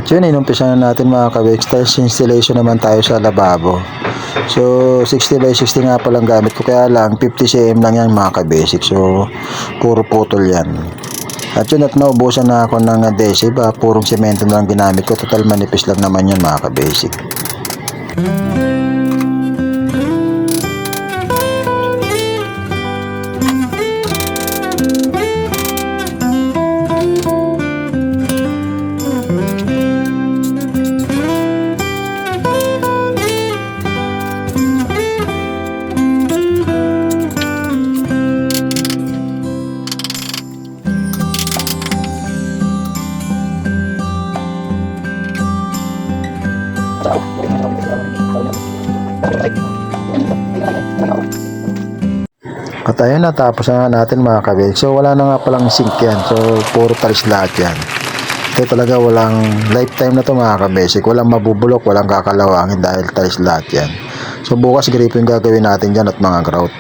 So yun, inumpisa na natin mga kabasic. Tiles installation naman tayo sa lababo. So 60 by 60 nga palang gamit ko, kaya lang 50 cm lang yan mga kabasic. So puro putol yan. At yun, at naubusan na ako ng adhesive, purong semento na lang ginamit ko. Total manipis lang naman yan mga kabasic. At ayun, natapos na natin mga kabasic. So wala na nga palang sink yan. So puro tiles lahat yan. Ito talaga walang lifetime na to mga kabasic. Walang mabubulok, walang kakalawangin dahil tiles lahat yan. So bukas gripo yung gagawin natin dyan at mga grout.